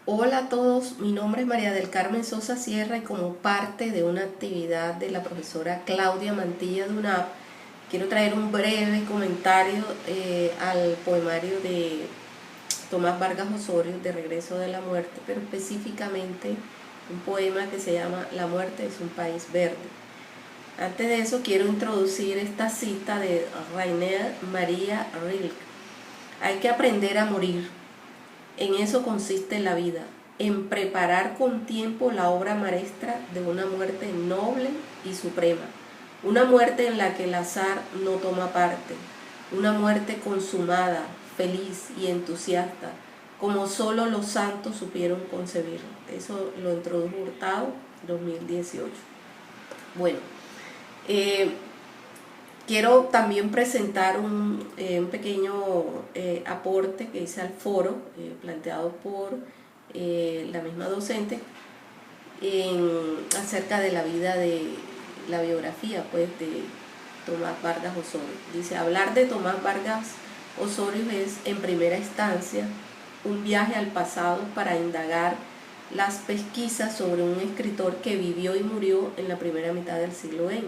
Hola a todos, mi nombre es María del Carmen Sosa Sierra y como parte de una actividad de la profesora Claudia Mantilla de UNAP, quiero traer un breve comentario al poemario de Tomás Vargas Osorio, De Regreso de la Muerte, pero específicamente un poema que se llama La muerte es un país verde. Antes de eso quiero introducir esta cita de Rainer Maria Rilke. Hay que aprender a morir. En eso consiste la vida, en preparar con tiempo la obra maestra de una muerte noble y suprema, una muerte en la que el azar no toma parte, una muerte consumada, feliz y entusiasta, como solo los santos supieron concebirlo. Eso lo introdujo Hurtado, 2018. Bueno, eh, quiero también presentar un pequeño aporte que hice al foro, planteado por la misma docente, acerca de la vida de la biografía pues, de Tomás Vargas Osorio. Dice, hablar de Tomás Vargas Osorio es, en primera instancia, un viaje al pasado para indagar las pesquisas sobre un escritor que vivió y murió en la primera mitad del siglo XX,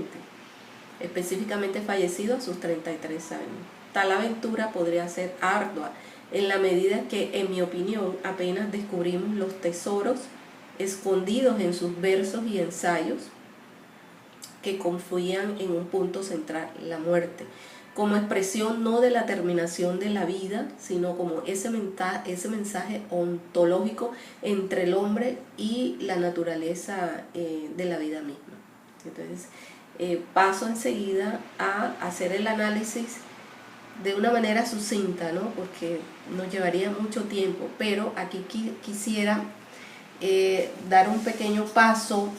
específicamente fallecido a sus 33 años. Tal aventura podría ser ardua en la medida que, en mi opinión, apenas descubrimos los tesoros escondidos en sus versos y ensayos que confluían en un punto central, la muerte, como expresión no de la terminación de la vida, sino como ese mensaje ontológico entre el hombre y la naturaleza de la vida misma. Entonces, paso enseguida a hacer el análisis de una manera sucinta, ¿no? Porque nos llevaría mucho tiempo, pero aquí quisiera dar un pequeño paso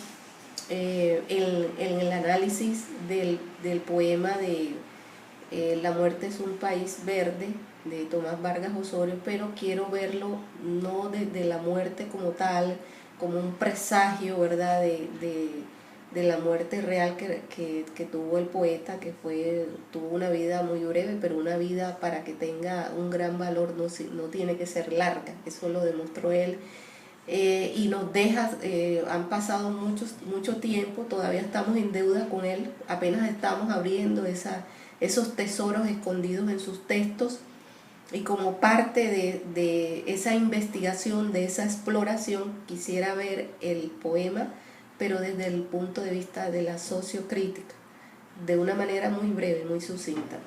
en el análisis del poema de La muerte es un país verde, de Tomás Vargas Osorio, pero quiero verlo no desde la muerte como tal, como un presagio, ¿verdad?, de la muerte real que tuvo el poeta, que tuvo una vida muy breve, pero una vida para que tenga un gran valor no tiene que ser larga, eso lo demostró él. Y nos deja, han pasado mucho tiempo, todavía estamos en deuda con él, apenas estamos abriendo esos tesoros escondidos en sus textos, y como parte de esa investigación, de esa exploración, quisiera ver el poema, pero desde el punto de vista de la sociocrítica, de una manera muy breve, muy sucinta.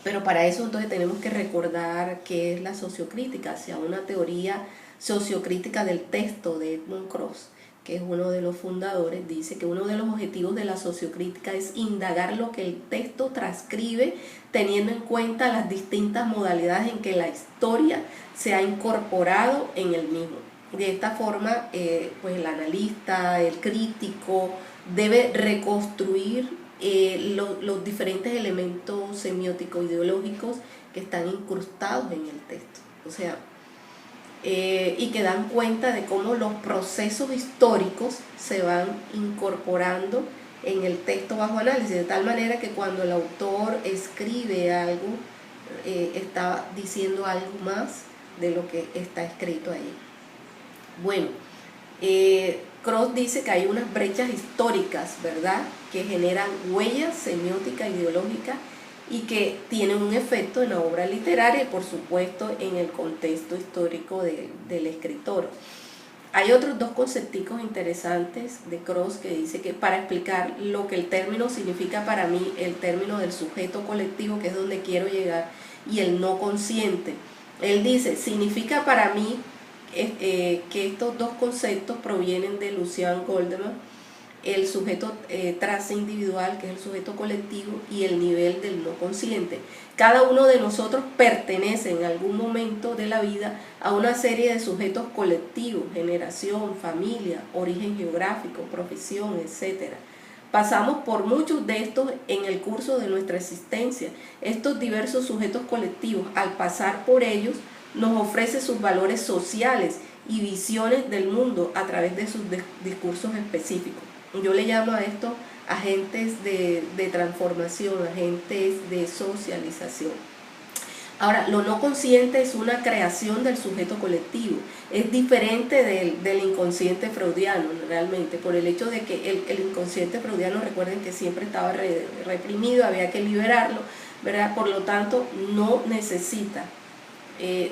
Pero para eso entonces tenemos que recordar qué es la sociocrítica, hacia una teoría sociocrítica del texto de Edmund Cross, que es uno de los fundadores. Dice que uno de los objetivos de la sociocrítica es indagar lo que el texto transcribe, teniendo en cuenta las distintas modalidades en que la historia se ha incorporado en el mismo. De esta forma, pues el analista, el crítico, debe reconstruir los diferentes elementos semióticos ideológicos que están incrustados en el texto. O sea, y que dan cuenta de cómo los procesos históricos se van incorporando en el texto bajo análisis, de tal manera que cuando el autor escribe algo, está diciendo algo más de lo que está escrito ahí. Bueno, Cross dice que hay unas brechas históricas, ¿verdad?, que generan huellas semiótica ideológica y que tienen un efecto en la obra literaria y por supuesto en el contexto histórico del escritor. Hay otros dos concepticos interesantes de Cross que dice que para explicar lo que el término significa para mí, el término del sujeto colectivo, que es donde quiero llegar, y el no consciente. Él dice, significa para mí que estos dos conceptos provienen de Lucien Goldman, el sujeto transindividual, que es el sujeto colectivo, y el nivel del no consciente. Cada uno de nosotros pertenece en algún momento de la vida a una serie de sujetos colectivos, generación, familia, origen geográfico, profesión, etc. Pasamos por muchos de estos en el curso de nuestra existencia. Estos diversos sujetos colectivos, al pasar por ellos, nos ofrece sus valores sociales y visiones del mundo a través de sus discursos específicos. Yo le llamo a esto agentes de transformación, agentes de socialización. Ahora, lo no consciente es una creación del sujeto colectivo, es diferente del inconsciente freudiano realmente, por el hecho de que el inconsciente freudiano, recuerden que siempre estaba reprimido, había que liberarlo, ¿verdad? Por lo tanto, no necesita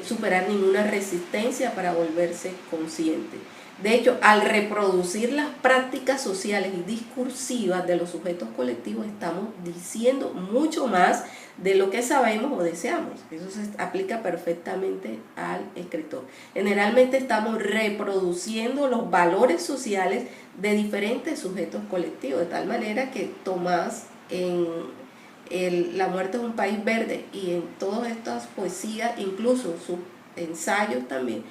superar ninguna resistencia para volverse consciente. De hecho, al reproducir las prácticas sociales y discursivas de los sujetos colectivos, estamos diciendo mucho más de lo que sabemos o deseamos. Eso se aplica perfectamente al escritor. Generalmente estamos reproduciendo los valores sociales de diferentes sujetos colectivos, de tal manera que Tomás La muerte es un país verde y en todas estas poesías, incluso sus ensayos también,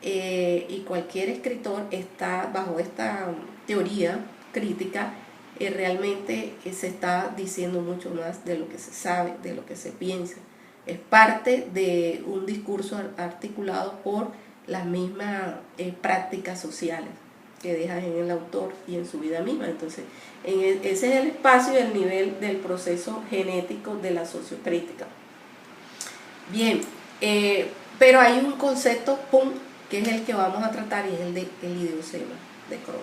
y cualquier escritor está bajo esta teoría crítica, realmente se está diciendo mucho más de lo que se sabe, de lo que se piensa. Es parte de un discurso articulado por las mismas prácticas sociales que dejan en el autor y en su vida misma. Entonces, ese es el espacio y el nivel del proceso genético de la sociocrítica. Bien, pero hay un concepto que es el que vamos a tratar, y es el idiosema de Krauss.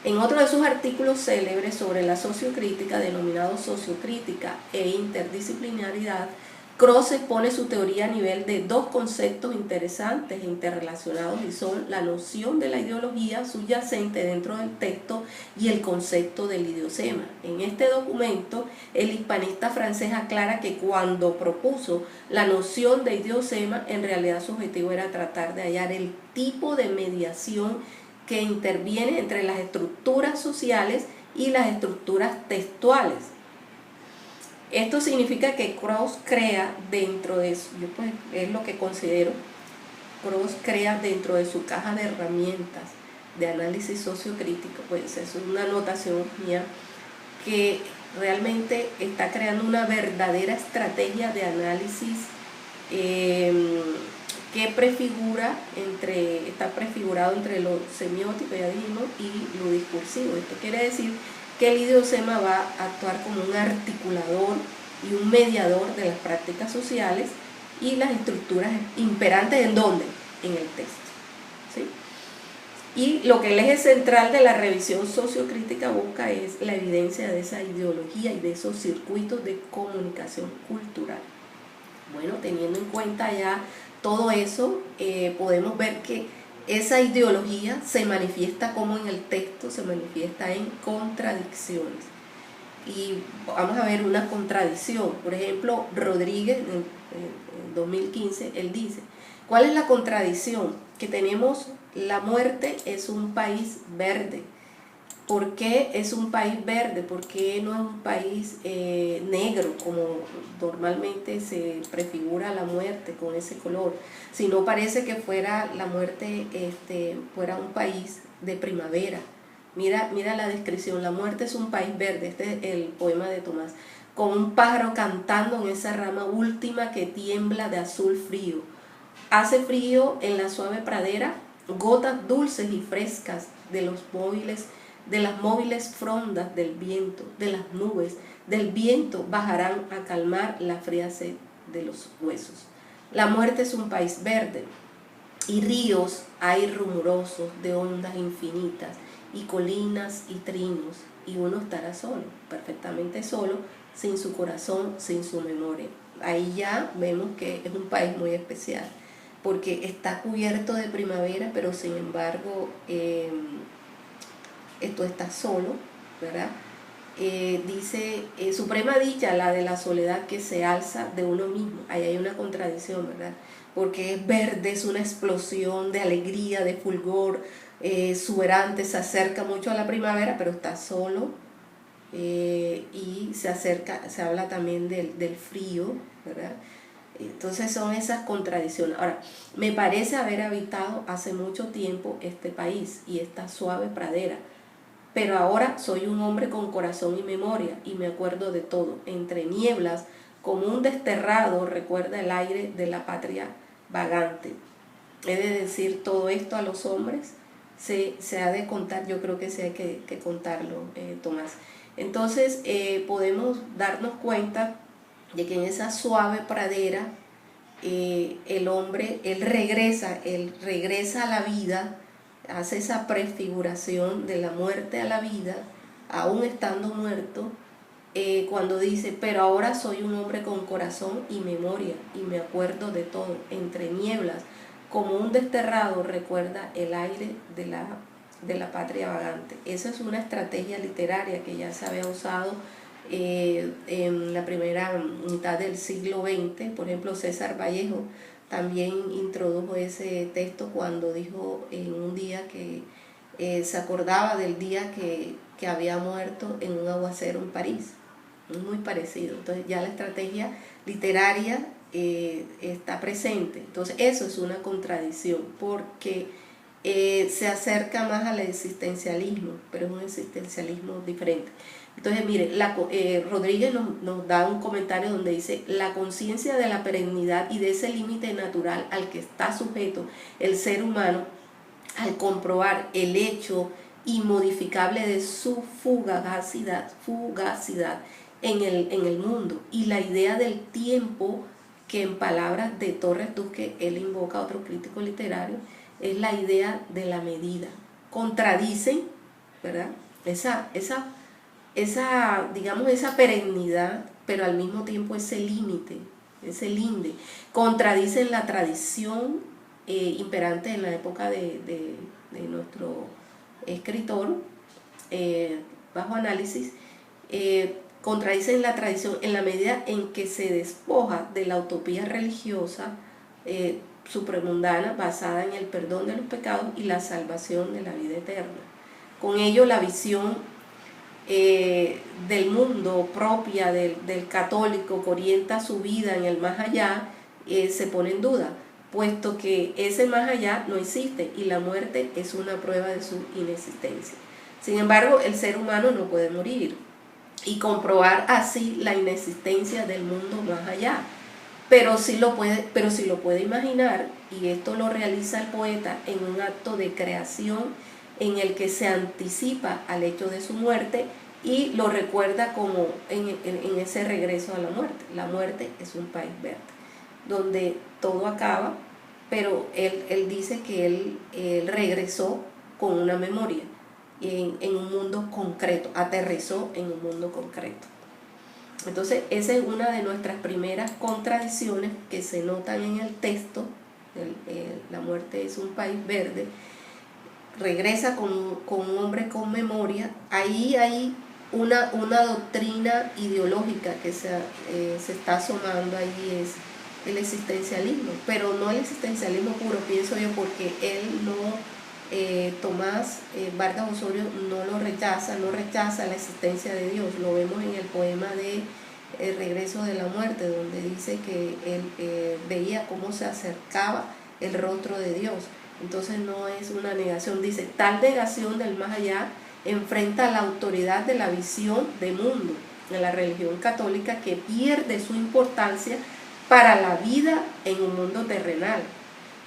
En otro de sus artículos célebres sobre la sociocrítica, denominado Sociocrítica e Interdisciplinaridad, Krauss expone su teoría a nivel de dos conceptos interesantes e interrelacionados, y son la noción de la ideología subyacente dentro del texto y el concepto del idiosema. En este documento, el hispanista francés aclara que cuando propuso la noción de idiosema, en realidad su objetivo era tratar de hallar el tipo de mediación que interviene entre las estructuras sociales y las estructuras textuales. Esto significa que Krauss crea dentro de eso, yo pues es lo que considero, Krauss crea dentro de su caja de herramientas de análisis sociocrítico, pues es una anotación mía, que realmente está creando una verdadera estrategia de análisis que está prefigurado entre lo semiótico, ya dijimos, y lo discursivo. Esto quiere decir que el idiosema va a actuar como un articulador y un mediador de las prácticas sociales y las estructuras imperantes. ¿En dónde? En el texto, ¿sí? Y lo que el eje central de la revisión sociocrítica busca es la evidencia de esa ideología y de esos circuitos de comunicación cultural. Bueno, teniendo en cuenta ya todo eso, podemos ver que esa ideología se manifiesta como en el texto, se manifiesta en contradicciones. Y vamos a ver una contradicción. Por ejemplo, Rodríguez, en 2015, él dice, ¿cuál es la contradicción? Que tenemos la muerte es un país verde. ¿Por qué es un país verde? ¿Por qué no es un país negro, como normalmente se prefigura la muerte con ese color? Si no, parece que fuera la muerte, fuera un país de primavera. Mira la descripción, la muerte es un país verde, este es el poema de Tomás, con un pájaro cantando en esa rama última que tiembla de azul frío. Hace frío en la suave pradera, gotas dulces y frescas de las móviles frondas del viento, de las nubes, del viento bajarán a calmar la fría sed de los huesos. La muerte es un país verde, y ríos hay rumorosos de ondas infinitas, y colinas y trinos, y uno estará solo, perfectamente solo, sin su corazón, sin su memoria. Ahí ya vemos que es un país muy especial, porque está cubierto de primavera, pero sin embargo esto está solo, ¿verdad? Dice, suprema dicha, la de la soledad que se alza de uno mismo. Ahí hay una contradicción, ¿verdad? Porque es verde, es una explosión de alegría, de fulgor, exuberante, se acerca mucho a la primavera, pero está solo, y se habla también del frío, ¿verdad? Entonces son esas contradicciones. Ahora, me parece haber habitado hace mucho tiempo este país y esta suave pradera, pero ahora soy un hombre con corazón y memoria, y me acuerdo de todo. Entre nieblas, como un desterrado, recuerda el aire de la patria vagante. He de decir todo esto a los hombres, se ha de contar, yo creo que sí hay que contarlo, Tomás. Entonces podemos darnos cuenta de que en esa suave pradera el hombre, él regresa a la vida, hace esa prefiguración de la muerte a la vida, aún estando muerto, cuando dice, pero ahora soy un hombre con corazón y memoria, y me acuerdo de todo, entre nieblas, como un desterrado recuerda el aire de la patria vagante. Esa es una estrategia literaria que ya se había usado en la primera mitad del siglo XX. Por ejemplo, César Vallejo también introdujo ese texto cuando dijo en un día que se acordaba del día que había muerto en un aguacero en París. Es muy parecido. Entonces ya la estrategia literaria está presente. Entonces eso es una contradicción porque se acerca más al existencialismo, pero es un existencialismo diferente. Entonces mire, Rodríguez nos da un comentario donde dice: la conciencia de la perennidad y de ese límite natural al que está sujeto el ser humano, al comprobar el hecho inmodificable de su fugacidad en el mundo, y la idea del tiempo, que en palabras de Torres Duque él invoca a otro crítico literario, es la idea de la medida. Contradicen, ¿verdad? Digamos, esa perennidad, pero al mismo tiempo ese límite, ese linde. Contradicen la tradición imperante en la época de nuestro escritor, bajo análisis, contradicen la tradición en la medida en que se despoja de la utopía religiosa supremundana basada en el perdón de los pecados y la salvación de la vida eterna. Con ello la visión del mundo propia del católico que orienta su vida en el más allá se pone en duda, puesto que ese más allá no existe y la muerte es una prueba de su inexistencia. Sin embargo, el ser humano no puede morir y comprobar así la inexistencia del mundo más allá, pero sí lo puede imaginar, y esto lo realiza el poeta en un acto de creación en el que se anticipa al hecho de su muerte y lo recuerda como en ese regreso a la muerte. La muerte es un país verde, donde todo acaba, pero él dice que él regresó con una memoria en un mundo concreto, aterrizó en un mundo concreto. Entonces esa es una de nuestras primeras contradicciones que se notan en el texto. La muerte es un país verde, regresa con un hombre con memoria. Ahí hay una doctrina ideológica que se está asomando allí, es el existencialismo, pero no el existencialismo puro, pienso yo, porque él Tomás Vargas Osorio no rechaza la existencia de Dios. Lo vemos en el poema de El regreso de la muerte, donde dice que él veía cómo se acercaba el rostro de Dios. Entonces no es una negación, dice, tal negación del más allá enfrenta la autoridad de la visión de mundo de la religión católica, que pierde su importancia para la vida en un mundo terrenal,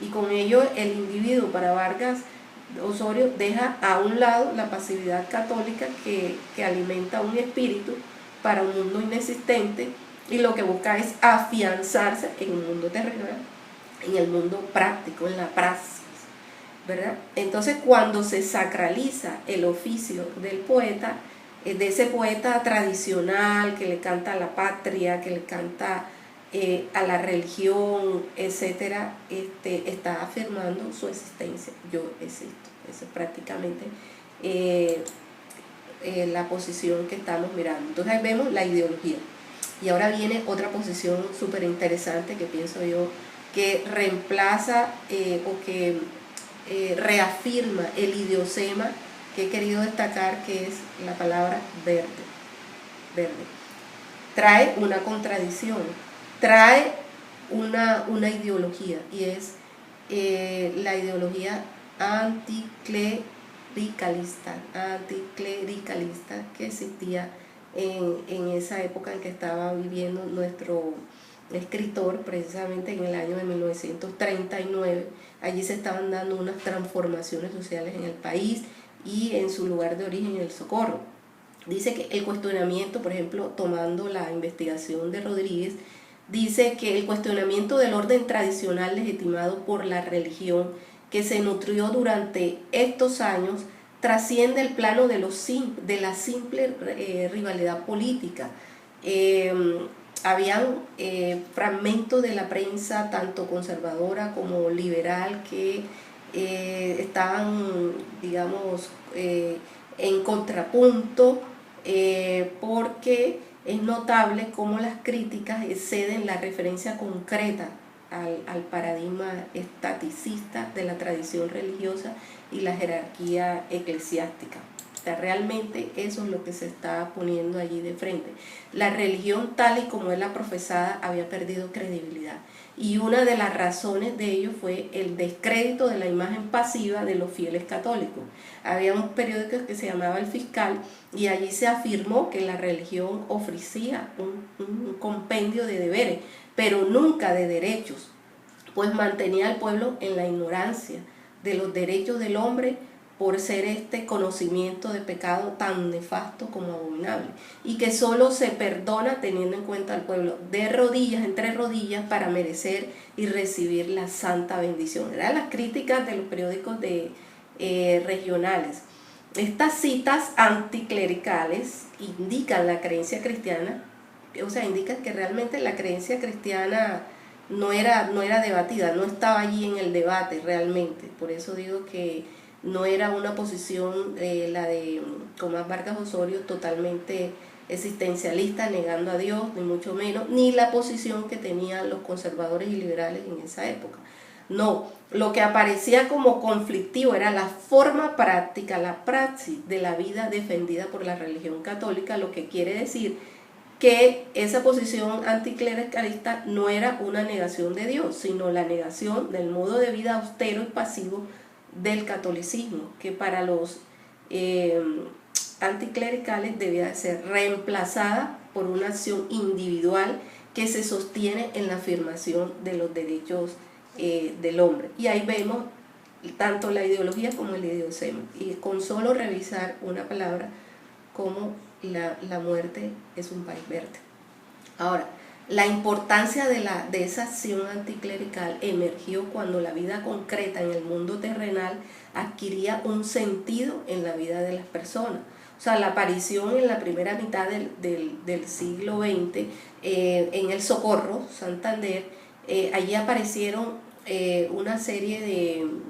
y con ello el individuo, para Vargas Osorio, deja a un lado la pasividad católica que alimenta un espíritu para un mundo inexistente, y lo que busca es afianzarse en un mundo terrenal, en el mundo práctico, en la praxis, ¿verdad? Entonces, cuando se sacraliza el oficio del poeta, de ese poeta tradicional que le canta a la patria, que le canta a la religión, etcétera, está afirmando su existencia. Yo existo. Esa es prácticamente la posición que estamos mirando. Entonces ahí vemos la ideología. Y ahora viene otra posición súper interesante que pienso yo que reemplaza o que reafirma el idiosema que he querido destacar, que es la palabra verde. Trae una contradicción, trae una ideología, y es la ideología anticlericalista que existía en esa época en que estaba viviendo nuestro escritor, precisamente en el año de 1939. Allí se estaban dando unas transformaciones sociales en el país y en su lugar de origen, El Socorro. Dice que el cuestionamiento, por ejemplo, tomando la investigación de Rodríguez, dice que el cuestionamiento del orden tradicional legitimado por la religión que se nutrió durante estos años trasciende el plano de la simple rivalidad política. Habían fragmentos de la prensa, tanto conservadora como liberal, que estaban, digamos, en contrapunto, porque es notable cómo las críticas exceden la referencia concreta al paradigma estaticista de la tradición religiosa y la jerarquía eclesiástica. O sea, realmente eso es lo que se está poniendo allí de frente. La religión tal y como él la profesada había perdido credibilidad, y una de las razones de ello fue el descrédito de la imagen pasiva de los fieles católicos. Había un periódico que se llamaba El Fiscal, y allí se afirmó que la religión ofrecía un compendio de deberes, pero nunca de derechos, pues mantenía al pueblo en la ignorancia de los derechos del hombre por ser este conocimiento de pecado tan nefasto como abominable, y que solo se perdona teniendo en cuenta al pueblo de rodillas, entre rodillas, para merecer y recibir la santa bendición. Eran las críticas de los periódicos regionales. Estas citas anticlericales indican la creencia cristiana, o sea, indican que realmente la creencia cristiana no era debatida, no estaba allí en el debate realmente. Por eso digo que no era una posición, la de Tomás Vargas Osorio, totalmente existencialista, negando a Dios, ni mucho menos, ni la posición que tenían los conservadores y liberales en esa época. No, lo que aparecía como conflictivo era la forma práctica, la praxis de la vida defendida por la religión católica, lo que quiere decir que esa posición anticlericalista no era una negación de Dios, sino la negación del modo de vida austero y pasivo del catolicismo, que para los anticlericales debía ser reemplazada por una acción individual que se sostiene en la afirmación de los derechos del hombre. Y ahí vemos tanto la ideología como el idiosema, y con solo revisar una palabra como la muerte es un país verde. Ahora, la importancia de esa acción anticlerical emergió cuando la vida concreta en el mundo terrenal adquiría un sentido en la vida de las personas. O sea, la aparición en la primera mitad del siglo XX en El Socorro, Santander, allí aparecieron una serie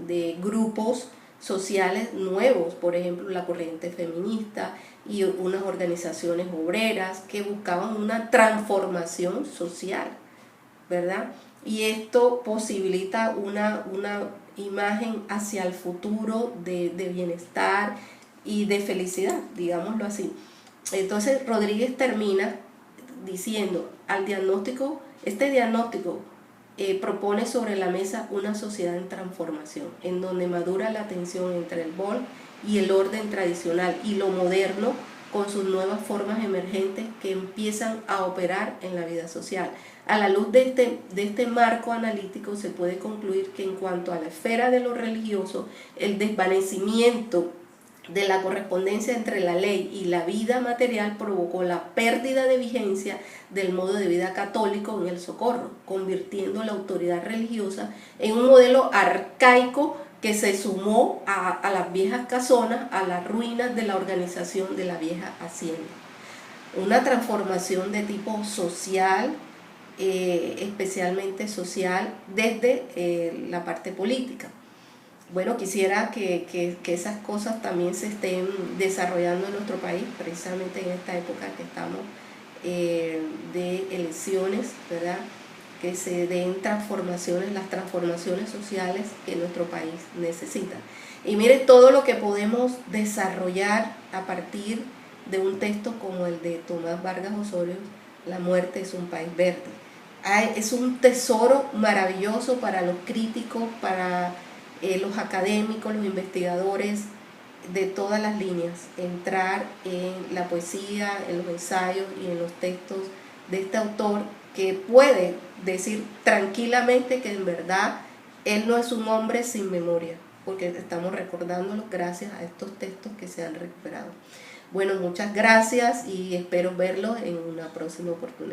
de grupos sociales nuevos, por ejemplo la corriente feminista y unas organizaciones obreras que buscaban una transformación social, ¿verdad? Y esto posibilita una imagen hacia el futuro de bienestar y de felicidad, digámoslo así. Entonces Rodríguez termina diciendo, este diagnóstico propone sobre la mesa una sociedad en transformación, en donde madura la tensión entre el bol y el orden tradicional y lo moderno, con sus nuevas formas emergentes que empiezan a operar en la vida social. A la luz de este marco analítico se puede concluir que en cuanto a la esfera de lo religioso, el desvanecimiento de la correspondencia entre la ley y la vida material provocó la pérdida de vigencia del modo de vida católico en El Socorro, convirtiendo la autoridad religiosa en un modelo arcaico que se sumó a las viejas casonas, a las ruinas de la organización de la vieja hacienda. Una transformación de tipo social, especialmente social, desde la parte política. Bueno, quisiera que esas cosas también se estén desarrollando en nuestro país, precisamente en esta época que estamos de elecciones, ¿verdad? Que se den transformaciones, las transformaciones sociales que nuestro país necesita. Y mire todo lo que podemos desarrollar a partir de un texto como el de Tomás Vargas Osorio, La muerte es un país verde. Es un tesoro maravilloso para los críticos, para los académicos, los investigadores de todas las líneas, entrar en la poesía, en los ensayos y en los textos de este autor, que puede decir tranquilamente que en verdad él no es un hombre sin memoria, porque estamos recordándolo gracias a estos textos que se han recuperado. Bueno, muchas gracias y espero verlos en una próxima oportunidad.